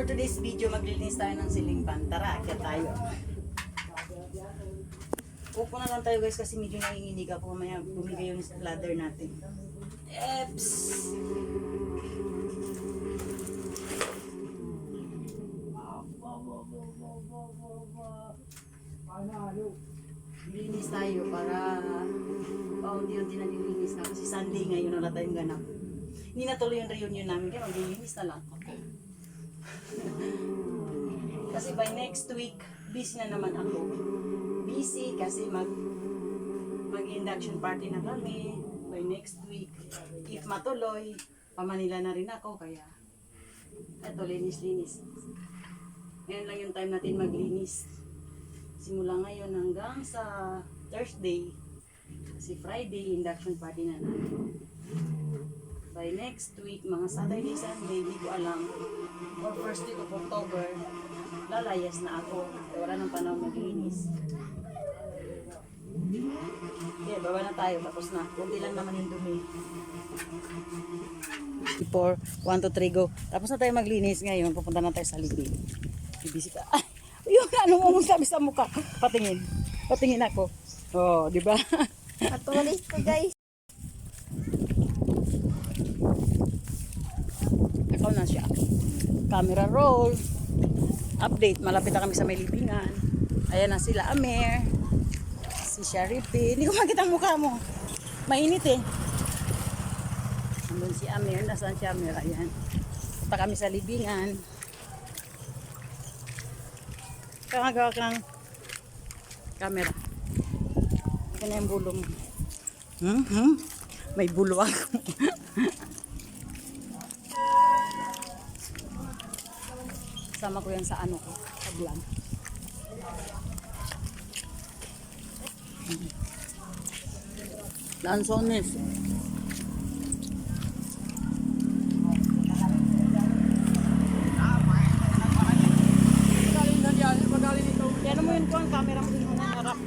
today's video, maglilinis tayo ng ceiling fan. Tara, akyat tayo. Upo na lang tayo guys kasi medyo nanginginig ako. Mamaya bumigay yung ladder natin. Eps! Linis tayo para paunti-unti na nilinis na kasi Sunday ngayon wala tayong ganap. Hindi na tuloy yung reunion namin kaya maglilinis na lang ako. Kasi by next week, busy na naman ako. Busy kasi mag-induction party na kami by next week. If matuloy, pa-Manila na rin ako kaya eto linis-linis. Ngayon lang yung time natin maglinis. Simula ngayon hanggang sa Thursday. Kasi Friday, induction party na natin. By next week, mga Saturday, Sunday, hindi ko alam. Or first week of October, lalayas na ako. Wala nang panahon maglinis. Okay, baba na tayo. Tapos na. Kunti lang naman yung dumi. 4, 1, 2, 3, go. Tapos na tayo maglinis ngayon. Pupunta na tayo sa libing. Bibisi ka. Ay, yun, ano mo sabi sa mukha? Patingin. Patingin ako. Oh, di ba? Patulis ko guys. Ikaw na siya. Camera roll. Update. Malapit na kami sa may libingan. Ayan na sila, Amer. Si Sharifi. Hindi ko makita ang mukha mo. Mainit eh. Nandun si Amer. Nasaan si Amer? Ayan. Punta kami sa libingan. Kakagawa ka ng camera. Ito na yung bulo mo. May bulo ako. Sama ko yan sa ano ko, sa vlog. Lansones. Kaya mo yun ko ang camera mo din mo harap.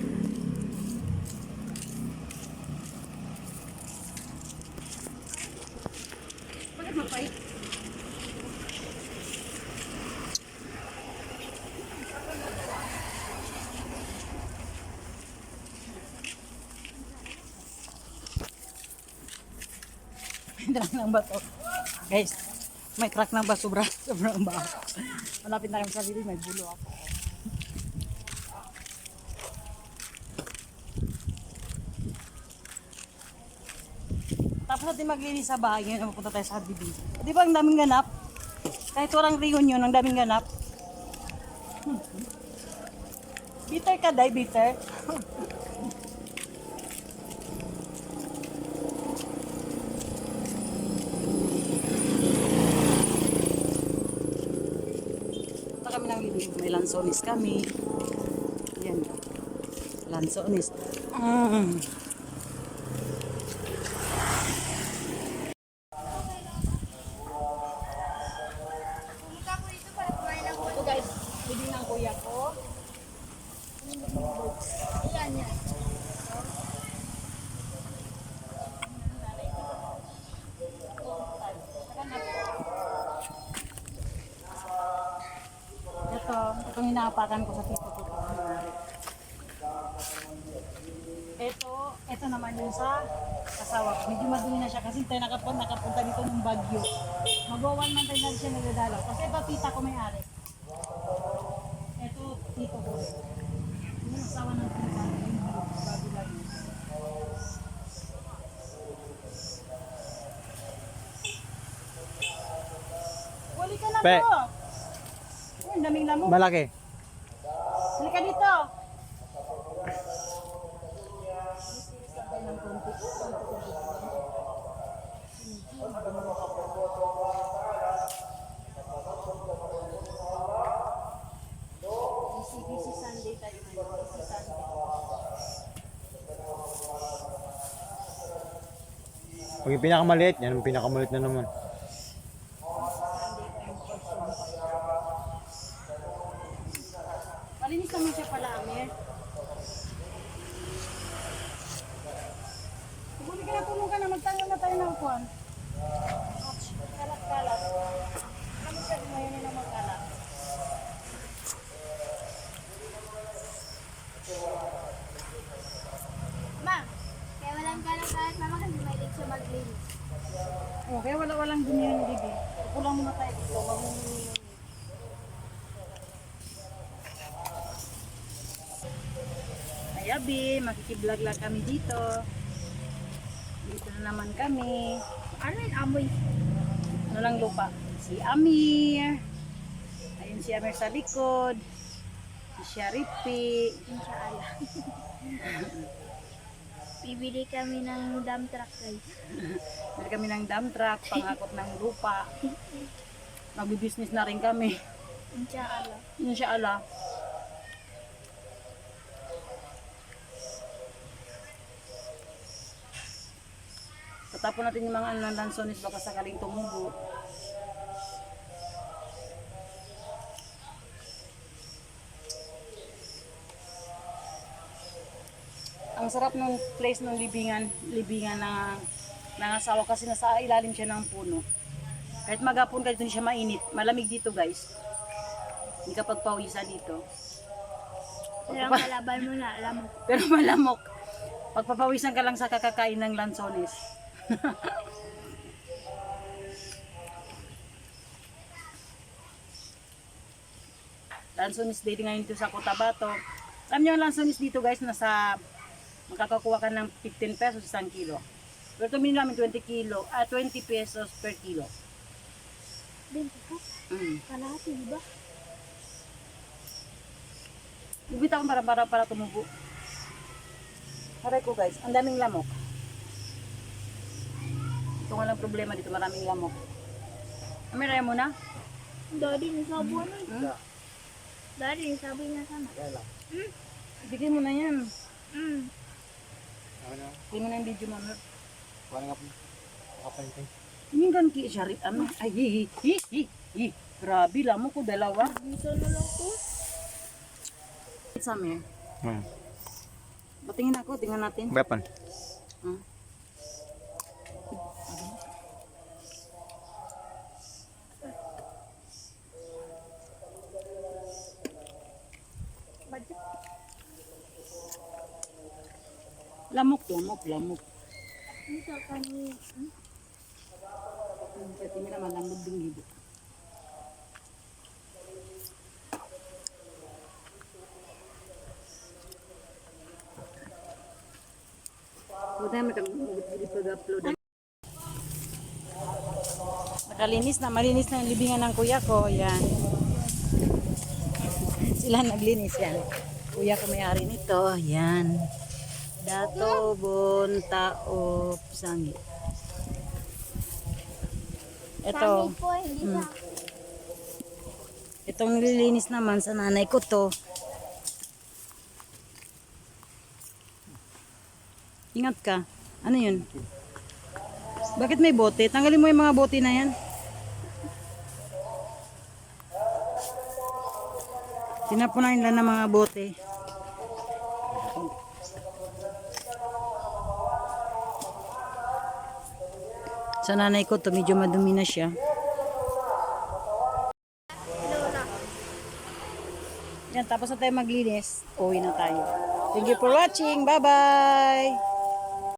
Bakit mapait? Drang ng bato. Guys, may crack ng baso, sobrang baho. Malapit na kami sa bili, may bulo ako. Tapos natin maglinis sa bahay, ngayon mapunta tayo sa bili. Di ba ang daming ganap? Kahit walang reunion, ang daming ganap. Bitter ka, Day, bitter. Kami ng libing. May lansones kami. Yan. Lansones. Ito guys, libing ng kuya ko. Yan yan. Itong hinaapakan ko sa tito ko. Ito naman yung sa kasawa ko. Medyo madumi na siya kasi tayo nakapunta dito ng Bagyo. Mag-1 month tayo na siya nagdadalaw. Kasi ito tita ko may-ari. Ito tito ko. Yung asawa ng tita. Bago lang yun. Huli ka na po! Ang daming lamok. Malaki. Halika dito. Busy Sunday tayo ngayon. Busy Sunday. Pag yung pinakamaliit, yan ang pinakamaliit na naman. Malinis naman siya pala, Amer. Huli ka na, tulong ka na. Magtanong na tayo ng upuan. Kalat-kalat. Ano siya, ngayon na magkalat. walang dumi yung bibig. Kulang muna tayo dito. Magmumuni yun. Ay, Abi, makikiblog lang kami dito. Dito na naman kami. Ano yung amoy? Ano lang lupa? Si Amir. Ayun si Amir sa likod. Si Sharifi. Inshallah. Bibili kami ng dump truck guys. Meron kami ng dump truck, pangakot ng lupa. Magbi-business na rin kami. Inshallah. Inshallah. Tatapon natin yung mga ano ng lansones baka sakaling tumubo. Ang sarap ng place ng libingan na nangasawa kasi nasa ilalim siya ng puno. Kahit maghapon kahit hindi siya mainit, malamig dito guys. Hindi ka pagpawisan dito. Pero ang kalaban mo na, alam mo. Pero malamok. Pagpapawisan ka lang sa kakakain ng lansones. Lansones day ngayon dito sa Cotabato. Alam niyo ang lansones dito guys, nasa makakakuha ka ng 15 pesos isang kilo. Pero tumili namin 20 pesos per kilo. 20 ka? Kalahati, di ba? Bibita ko para tumubo. Aray ko guys, ang daming lamok. Ito nga lang problema dito, maraming lamok. Amiray mo na? Daddy, nasabi na. Daddy, nasabi niya sana. Bigyan mo na yan. Ano? Bigyan mo na yung video mo. Amir. Wala nga po. Nakapalinting. Mingan ki Sharit ano? Ay, hi. Grabe, lamok ko dalawa. Dito na lang to. It's Amir. Hmm. Patingin ako, tingnan natin. Weapon. Hmm. Lamok. Ano sa kanya? Sa tingin naman, lamok din dito. Huwag tayo mag-upload. Malinis na yung libingan ng kuya ko. Yan. Sila naglinis yan. Kuya ko may-ari nito. Yan. Dato, Bon, Tao, Sangi. Ito. Sangi po, hindi sa... Itong nililinis naman sa nanay ko to. Ingat ka. Ano yun? Bakit may bote? Tanggalin mo yung mga bote na yan. Tinapunayin lang ng mga bote. Sa nanay ko to, medyo madumi na siya. Lola. Yan, tapos na tayo maglinis. Uwi na tayo. Thank you for watching. Bye-bye!